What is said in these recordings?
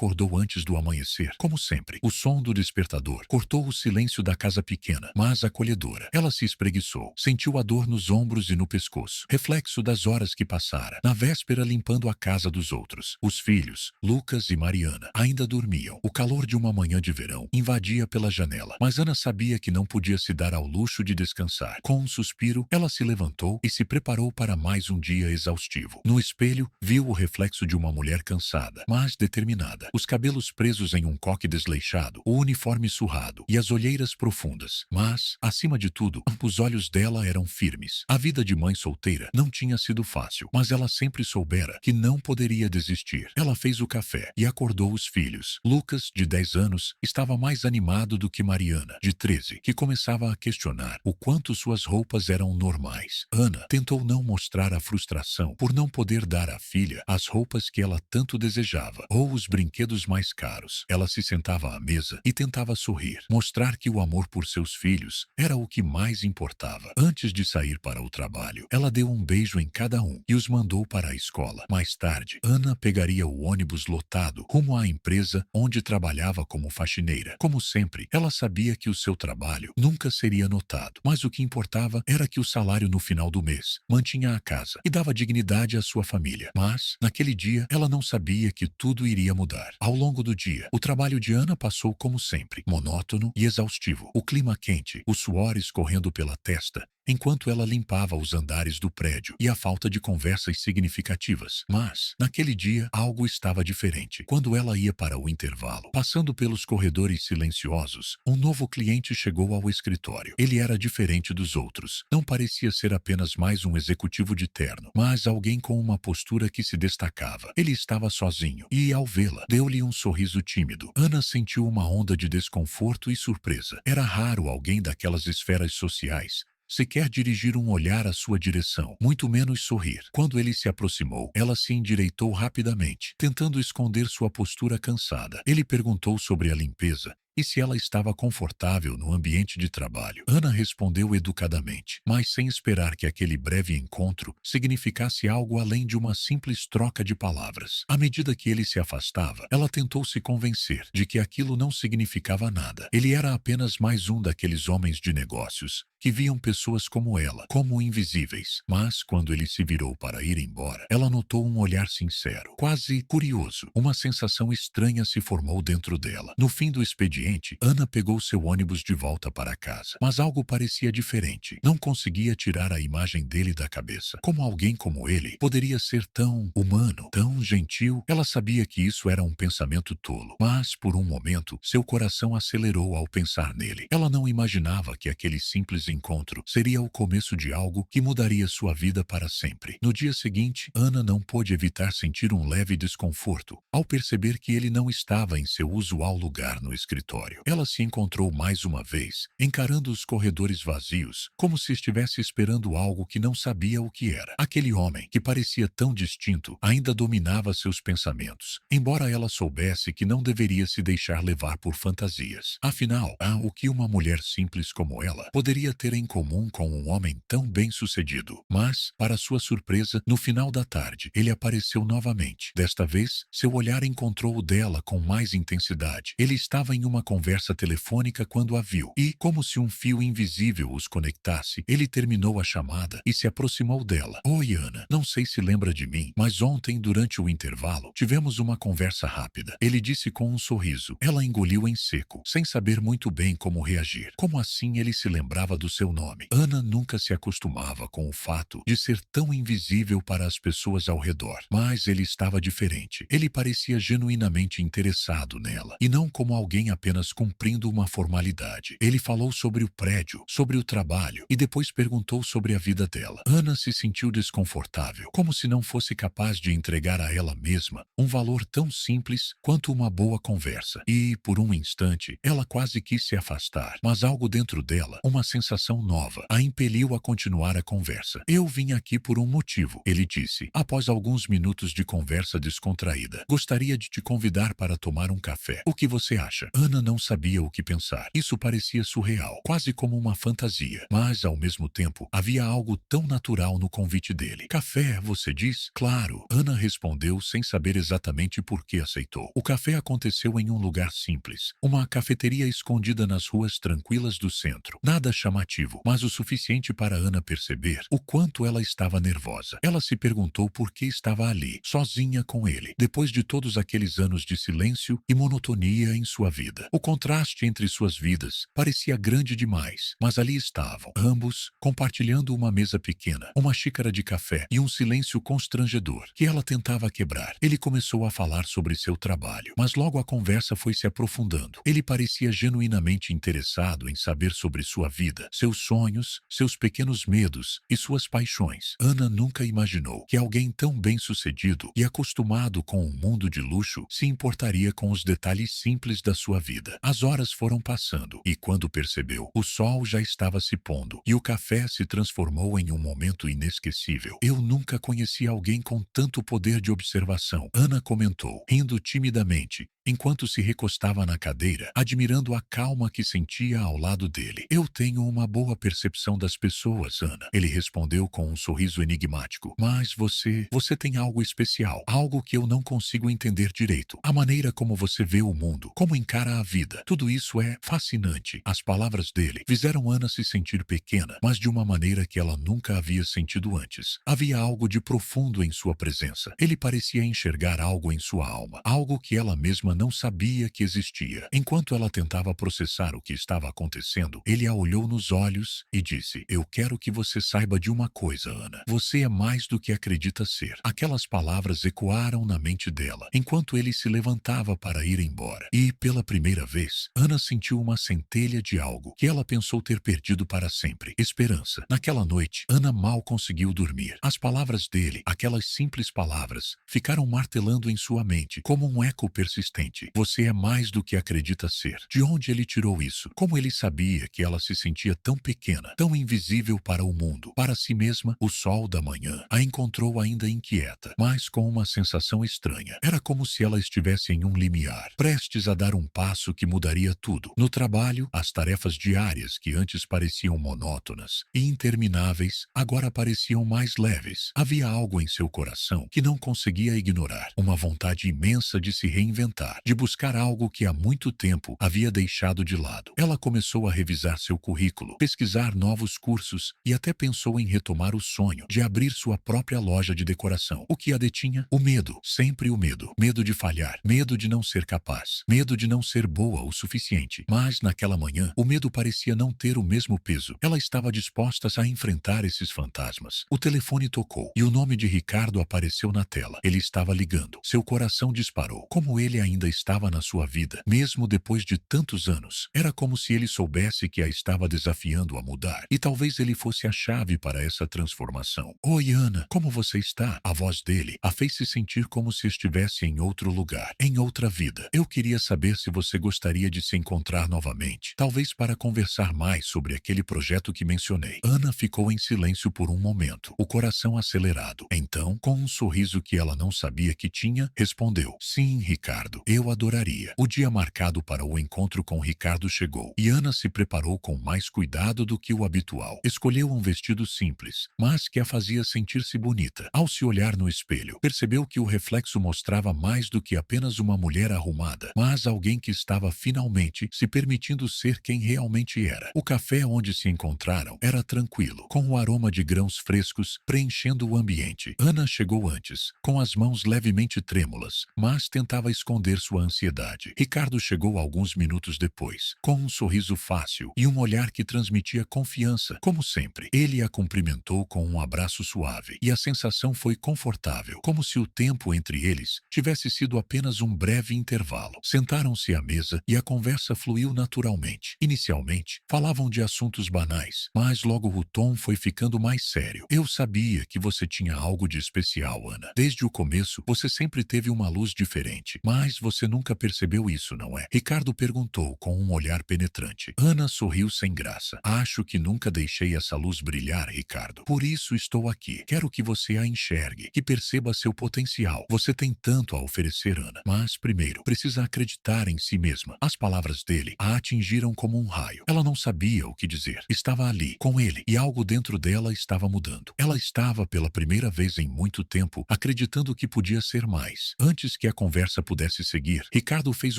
acordou antes do amanhecer, como sempre. O som do despertador cortou o silêncio da casa pequena, mas acolhedora. Ela se espreguiçou, sentiu a dor nos ombros e no pescoço, reflexo das horas que passara, na véspera limpando a casa dos outros. Os filhos, Lucas e Mariana, ainda dormiam. O calor de uma manhã de verão invadia pela janela, mas Ana sabia que não podia se dar ao luxo de descansar. Com um suspiro, ela se levantou e se preparou para mais um dia exaustivo. No espelho, viu o reflexo de uma mulher cansada, mas determinada. Os cabelos presos em um coque desleixado, o uniforme surrado e as olheiras profundas. Mas, acima de tudo, os olhos dela eram firmes. A vida de mãe solteira não tinha sido fácil, mas ela sempre soubera que não poderia desistir. Ela fez o café e acordou os filhos. Lucas, de 10 anos, estava mais animado do que Mariana, de 13, que começava a questionar o quanto suas roupas eram normais. Ana tentou não mostrar a frustração por não poder dar à filha as roupas que ela tanto desejava ou os brinquedos mais caros. Ela se sentava à mesa e tentava sorrir, mostrar que o amor por seus filhos era o que mais importava. Antes de sair para o trabalho, ela deu um beijo em cada um e os mandou para a escola. Mais tarde, Ana pegaria o ônibus lotado rumo à empresa onde trabalhava como faxineira. Como sempre, ela sabia que o seu trabalho nunca seria notado, mas o que importava era que o salário no final do mês mantinha a casa e dava dignidade à sua família. Mas, naquele dia, ela não sabia que tudo iria mudar. Ao longo do dia, o trabalho de Ana passou como sempre, monótono e exaustivo. O clima quente, o suor escorrendo pela testa, enquanto ela limpava os andares do prédio e a falta de conversas significativas. Mas, naquele dia, algo estava diferente. Quando ela ia para o intervalo, passando pelos corredores silenciosos, um novo cliente chegou ao escritório. Ele era diferente dos outros. Não parecia ser apenas mais um executivo de terno, mas alguém com uma postura que se destacava. Ele estava sozinho e, ao vê-la, deu-lhe um sorriso tímido. Ana sentiu uma onda de desconforto e surpresa. Era raro alguém daquelas esferas sociais sequer dirigir um olhar à sua direção, muito menos sorrir. Quando ele se aproximou, ela se endireitou rapidamente, tentando esconder sua postura cansada. Ele perguntou sobre a limpeza e se ela estava confortável no ambiente de trabalho. Ana respondeu educadamente, mas sem esperar que aquele breve encontro significasse algo além de uma simples troca de palavras. À medida que ele se afastava, ela tentou se convencer de que aquilo não significava nada. Ele era apenas mais um daqueles homens de negócios que viam pessoas como ela, como invisíveis. Mas, quando ele se virou para ir embora, ela notou um olhar sincero, quase curioso. Uma sensação estranha se formou dentro dela. No fim do expediente, Ana pegou seu ônibus de volta para casa. Mas algo parecia diferente. Não conseguia tirar a imagem dele da cabeça. Como alguém como ele poderia ser tão humano, tão gentil? Ela sabia que isso era um pensamento tolo. Mas, por um momento, seu coração acelerou ao pensar nele. Ela não imaginava que aquele simples encontro seria o começo de algo que mudaria sua vida para sempre. No dia seguinte, Ana não pôde evitar sentir um leve desconforto ao perceber que ele não estava em seu usual lugar no escritório. Ela se encontrou mais uma vez, encarando os corredores vazios, como se estivesse esperando algo que não sabia o que era. Aquele homem, que parecia tão distinto, ainda dominava seus pensamentos, embora ela soubesse que não deveria se deixar levar por fantasias. Afinal, o que uma mulher simples como ela poderia ter em comum com um homem tão bem-sucedido? Mas, para sua surpresa, no final da tarde, ele apareceu novamente. Desta vez, seu olhar encontrou o dela com mais intensidade. Ele estava em uma conversa telefônica quando a viu, e, como se um fio invisível os conectasse, ele terminou a chamada e se aproximou dela. Oi, Ana. Não sei se lembra de mim, mas ontem, durante o intervalo, tivemos uma conversa rápida. Ele disse com um sorriso. Ela engoliu em seco, sem saber muito bem como reagir. Como assim ele se lembrava do seu nome? Ana nunca se acostumava com o fato de ser tão invisível para as pessoas ao redor. Mas ele estava diferente. Ele parecia genuinamente interessado nela, e não como alguém apenas cumprindo uma formalidade. Ele falou sobre o prédio, sobre o trabalho, e depois perguntou sobre a vida dela. Ana se sentiu desconfortável, como se não fosse capaz de entregar a ela mesma um valor tão simples quanto uma boa conversa. E, por um instante, ela quase quis se afastar, mas algo dentro dela, uma sensação nova, a impeliu a continuar a conversa. Eu vim aqui por um motivo, ele disse, após alguns minutos de conversa descontraída. Gostaria de te convidar para tomar um café. O que você acha? Ana não sabia o que pensar. Isso parecia surreal, quase como uma fantasia. Mas, ao mesmo tempo, havia algo tão natural no convite dele. Café, você diz? Claro. Ana respondeu sem saber exatamente por que aceitou. O café aconteceu em um lugar simples. Uma cafeteria escondida nas ruas tranquilas do centro. Nada chamativo, mas o suficiente para Ana perceber o quanto ela estava nervosa. Ela se perguntou por que estava ali, sozinha com ele, depois de todos aqueles anos de silêncio e monotonia em sua vida. O contraste entre suas vidas parecia grande demais, mas ali estavam, ambos, compartilhando uma mesa pequena, uma xícara de café e um silêncio constrangedor que ela tentava quebrar. Ele começou a falar sobre seu trabalho, mas logo a conversa foi se aprofundando. Ele parecia genuinamente interessado em saber sobre sua vida, seus sonhos, seus pequenos medos e suas paixões. Ana nunca imaginou que alguém tão bem-sucedido e acostumado com um mundo de luxo se importaria com os detalhes simples da sua vida. As horas foram passando e, quando percebeu, o sol já estava se pondo e o café se transformou em um momento inesquecível. Eu nunca conheci alguém com tanto poder de observação, Ana comentou, rindo timidamente, enquanto se recostava na cadeira, admirando a calma que sentia ao lado dele. Eu tenho uma boa percepção das pessoas, Ana. Ele respondeu com um sorriso enigmático. Mas você tem algo especial, algo que eu não consigo entender direito. A maneira como você vê o mundo, como encara a vida. Tudo isso é fascinante. As palavras dele fizeram Ana se sentir pequena, mas de uma maneira que ela nunca havia sentido antes. Havia algo de profundo em sua presença. Ele parecia enxergar algo em sua alma, algo que ela mesma não sabia que existia. Enquanto ela tentava processar o que estava acontecendo, ele a olhou nos olhos e disse: eu quero que você saiba de uma coisa, Ana. Você é mais do que acredita ser. Aquelas palavras ecoaram na mente dela, enquanto ele se levantava para ir embora. E, pela primeira vez, Ana sentiu uma centelha de algo que ela pensou ter perdido para sempre: esperança. Naquela noite, Ana mal conseguiu dormir. As palavras dele, aquelas simples palavras, ficaram martelando em sua mente, como um eco persistente. Você é mais do que acredita ser. De onde ele tirou isso? Como ele sabia que ela se sentia tão pequena, tão invisível para o mundo? Para si mesma, o sol da manhã a encontrou ainda inquieta, mas com uma sensação estranha. Era como se ela estivesse em um limiar, prestes a dar um passo que mudaria tudo. No trabalho, as tarefas diárias que antes pareciam monótonas e intermináveis, agora pareciam mais leves. Havia algo em seu coração que não conseguia ignorar, uma vontade imensa de se reinventar, de buscar algo que há muito tempo havia deixado de lado. Ela começou a revisar seu currículo, pesquisar novos cursos e até pensou em retomar o sonho de abrir sua própria loja de decoração. O que a detinha? O medo, sempre o medo. Medo de falhar, medo de não ser capaz, medo de não ser boa o suficiente. Mas naquela manhã, o medo parecia não ter o mesmo peso. Ela estava disposta a enfrentar esses fantasmas. O telefone tocou e o nome de Ricardo apareceu na tela. Ele estava ligando. Seu coração disparou. Como ele ainda estava na sua vida, mesmo depois de tantos anos. Era como se ele soubesse que a estava desafiando a mudar. E talvez ele fosse a chave para essa transformação. Oi, Ana, como você está? A voz dele a fez se sentir como se estivesse em outro lugar, em outra vida. Eu queria saber se você gostaria de se encontrar novamente, talvez para conversar mais sobre aquele projeto que mencionei. Ana ficou em silêncio por um momento, o coração acelerado. Então, com um sorriso que ela não sabia que tinha, respondeu: sim, Ricardo, eu adoraria. O dia marcado para o encontro com Ricardo chegou, e Ana se preparou com mais cuidado do que o habitual. Escolheu um vestido simples, mas que a fazia sentir-se bonita. Ao se olhar no espelho, percebeu que o reflexo mostrava mais do que apenas uma mulher arrumada, mas alguém que estava finalmente se permitindo ser quem realmente era. O café onde se encontraram era tranquilo, com o aroma de grãos frescos preenchendo o ambiente. Ana chegou antes, com as mãos levemente trêmulas, mas tentava esconder sua ansiedade. Ricardo chegou alguns minutos depois, com um sorriso fácil e um olhar que transmitia confiança. Como sempre, ele a cumprimentou com um abraço suave, e a sensação foi confortável, como se o tempo entre eles tivesse sido apenas um breve intervalo. Sentaram-se à mesa e a conversa fluiu naturalmente. Inicialmente, falavam de assuntos banais, mas logo o tom foi ficando mais sério. Eu sabia que você tinha algo de especial, Ana. Desde o começo, você sempre teve uma luz diferente, mas você nunca percebeu isso, não é? Ricardo perguntou com um olhar penetrante. Ana sorriu sem graça. Acho que nunca deixei essa luz brilhar, Ricardo. Por isso estou aqui. Quero que você a enxergue, que perceba seu potencial. Você tem tanto a oferecer, Ana. Mas, primeiro, precisa acreditar em si mesmo. mesma. As palavras dele a atingiram como um raio. Ela não sabia o que dizer. Estava ali, com ele, e algo dentro dela estava mudando. Ela estava, pela primeira vez em muito tempo, acreditando que podia ser mais. Antes que a conversa pudesse seguir, Ricardo fez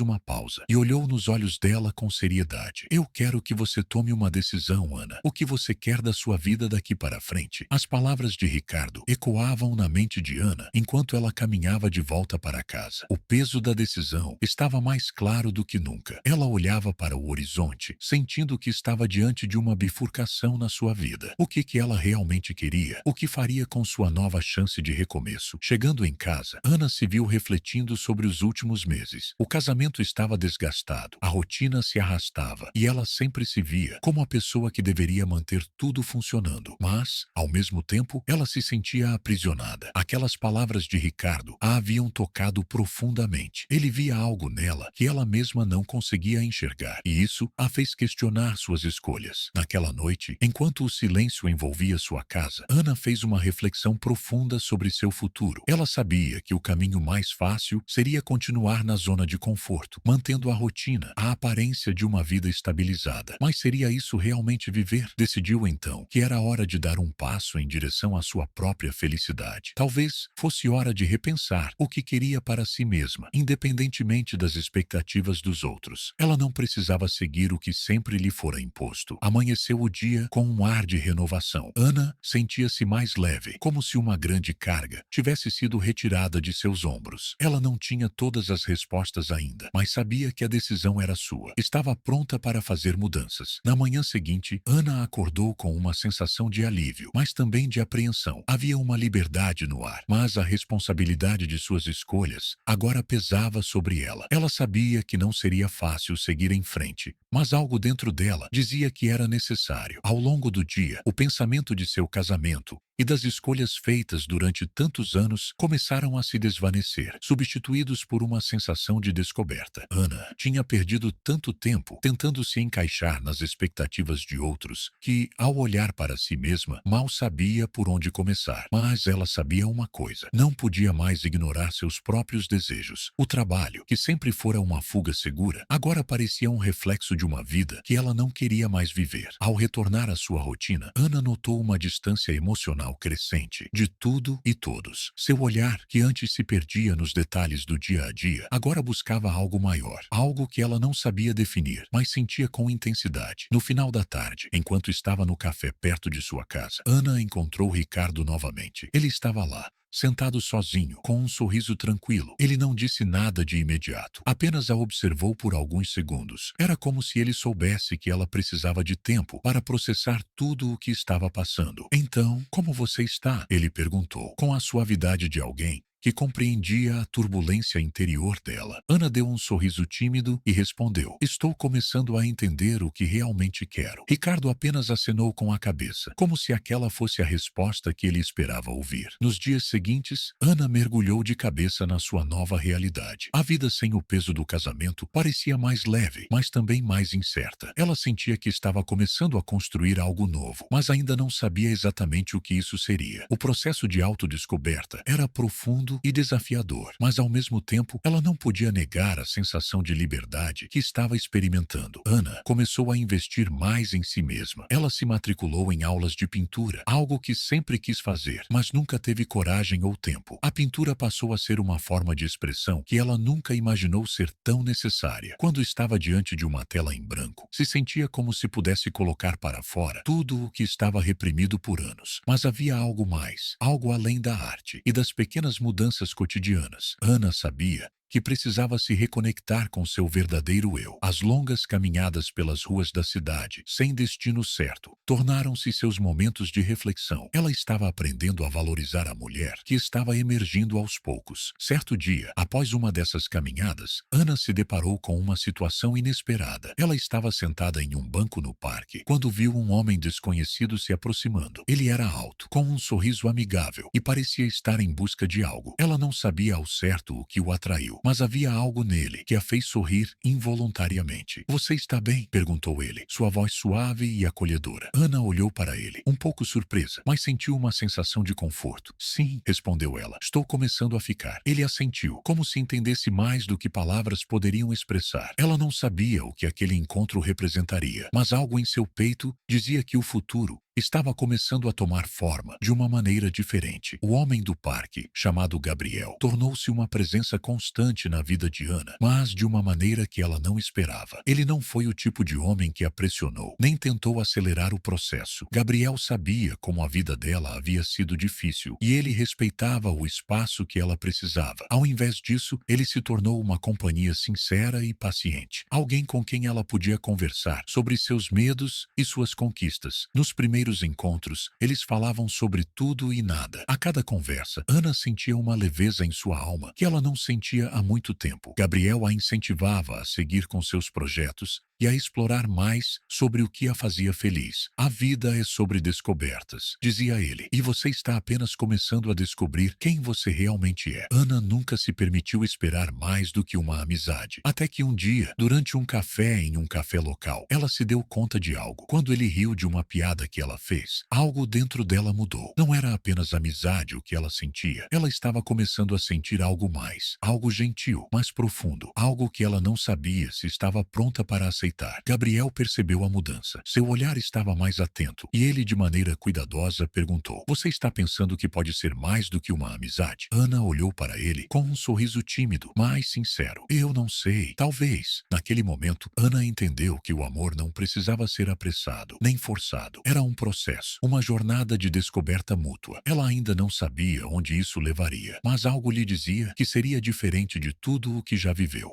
uma pausa e olhou nos olhos dela com seriedade. Eu quero que você tome uma decisão, Ana. O que você quer da sua vida daqui para frente? As palavras de Ricardo ecoavam na mente de Ana enquanto ela caminhava de volta para casa. O peso da decisão estava mais claro do que nunca. Ela olhava para o horizonte, sentindo que estava diante de uma bifurcação na sua vida. O que ela realmente queria? O que faria com sua nova chance de recomeço? Chegando em casa, Ana se viu refletindo sobre os últimos meses. O casamento estava desgastado, a rotina se arrastava e ela sempre se via como a pessoa que deveria manter tudo funcionando. Mas, ao mesmo tempo, ela se sentia aprisionada. Aquelas palavras de Ricardo a haviam tocado profundamente. Ele via algo nela que ela mesma não conseguia enxergar, e isso a fez questionar suas escolhas. Naquela noite, enquanto o silêncio envolvia sua casa, Ana fez uma reflexão profunda sobre seu futuro. Ela sabia que o caminho mais fácil seria continuar na zona de conforto, mantendo a rotina, a aparência de uma vida estabilizada. Mas seria isso realmente viver? Decidiu então que era hora de dar um passo em direção à sua própria felicidade. Talvez fosse hora de repensar o que queria para si mesma, independentemente das expectativas dos outros. Ela não precisava seguir o que sempre lhe fora imposto. Amanheceu o dia com um ar de renovação. Ana sentia-se mais leve, como se uma grande carga tivesse sido retirada de seus ombros. Ela não tinha todas as respostas ainda, mas sabia que a decisão era sua. Estava pronta para fazer mudanças. Na manhã seguinte, Ana acordou com uma sensação de alívio, mas também de apreensão. Havia uma liberdade no ar, mas a responsabilidade de suas escolhas agora pesava sobre ela. Ela sabia que não seria fácil seguir em frente, mas algo dentro dela dizia que era necessário. Ao longo do dia, o pensamento de seu casamento e das escolhas feitas durante tantos anos começaram a se desvanecer, substituídos por uma sensação de descoberta. Ana tinha perdido tanto tempo tentando se encaixar nas expectativas de outros que, ao olhar para si mesma, mal sabia por onde começar. Mas ela sabia uma coisa: não podia mais ignorar seus próprios desejos. O trabalho, que sempre fora uma fuga segura, agora parecia um reflexo de uma vida que ela não queria mais viver. Ao retornar à sua rotina, Ana notou uma distância emocional crescente de tudo e todos. Seu olhar, que antes se perdia nos detalhes do dia a dia, agora buscava algo maior, algo que ela não sabia definir, mas sentia com intensidade. No final da tarde, enquanto estava no café perto de sua casa, Ana encontrou Ricardo novamente. Ele estava lá, sentado sozinho, com um sorriso tranquilo. Ele não disse nada de imediato, apenas a observou por alguns segundos. Era como se ele soubesse que ela precisava de tempo para processar tudo o que estava passando. Então, como você está? Ele perguntou, com a suavidade de alguém que compreendia a turbulência interior dela. Ana deu um sorriso tímido e respondeu: estou começando a entender o que realmente quero. Ricardo apenas acenou com a cabeça, como se aquela fosse a resposta que ele esperava ouvir. Nos dias seguintes, Ana mergulhou de cabeça na sua nova realidade. A vida sem o peso do casamento parecia mais leve, mas também mais incerta. Ela sentia que estava começando a construir algo novo, mas ainda não sabia exatamente o que isso seria. O processo de autodescoberta era profundo e desafiador, mas ao mesmo tempo ela não podia negar a sensação de liberdade que estava experimentando. Ana começou a investir mais em si mesma. Ela se matriculou em aulas de pintura, algo que sempre quis fazer, mas nunca teve coragem ou tempo. A pintura passou a ser uma forma de expressão que ela nunca imaginou ser tão necessária. Quando estava diante de uma tela em branco, se sentia como se pudesse colocar para fora tudo o que estava reprimido por anos. Mas havia algo mais, algo além da arte e das pequenas mudanças cotidianas. Ana sabia que precisava se reconectar com seu verdadeiro eu. As longas caminhadas pelas ruas da cidade, sem destino certo, tornaram-se seus momentos de reflexão. Ela estava aprendendo a valorizar a mulher que estava emergindo aos poucos. Certo dia, após uma dessas caminhadas, Ana se deparou com uma situação inesperada. Ela estava sentada em um banco no parque, quando viu um homem desconhecido se aproximando. Ele era alto, com um sorriso amigável, e parecia estar em busca de algo. Ela não sabia ao certo o que o atraiu, sorriu, mas havia algo nele que a fez sorrir involuntariamente. Você está bem? Perguntou ele, sua voz suave e acolhedora. Ana olhou para ele, um pouco surpresa, mas sentiu uma sensação de conforto. Sim, respondeu ela, estou começando a ficar. Ele assentiu, como se entendesse mais do que palavras poderiam expressar. Ela não sabia o que aquele encontro representaria, mas algo em seu peito dizia que o futuro estava começando a tomar forma de uma maneira diferente. O homem do parque, chamado Gabriel, tornou-se uma presença constante na vida de Ana, mas de uma maneira que ela não esperava. Ele não foi o tipo de homem que a pressionou, nem tentou acelerar o processo. Gabriel sabia como a vida dela havia sido difícil e ele respeitava o espaço que ela precisava. Ao invés disso, ele se tornou uma companhia sincera e paciente, alguém com quem ela podia conversar sobre seus medos e suas conquistas. Nos primeiros encontros, eles falavam sobre tudo e nada. A cada conversa, Ana sentia uma leveza em sua alma que ela não sentia há muito tempo. Gabriel a incentivava a seguir com seus projetos e a explorar mais sobre o que a fazia feliz. A vida é sobre descobertas, dizia ele, e você está apenas começando a descobrir quem você realmente é. Ana nunca se permitiu esperar mais do que uma amizade. Até que um dia, durante um café em um café local, ela se deu conta de algo. Quando ele riu de uma piada que ela fez, algo dentro dela mudou. Não era apenas amizade o que ela sentia. Ela estava começando a sentir algo mais, algo gentil, mais profundo, algo que ela não sabia se estava pronta para aceitar. Gabriel percebeu a mudança. Seu olhar estava mais atento e ele, de maneira cuidadosa, perguntou: você está pensando que pode ser mais do que uma amizade? Ana olhou para ele com um sorriso tímido, mas sincero. Eu não sei. Talvez. Naquele momento, Ana entendeu que o amor não precisava ser apressado, nem forçado. Era um processo, uma jornada de descoberta mútua. Ela ainda não sabia onde isso levaria, mas algo lhe dizia que seria diferente de tudo o que já viveu.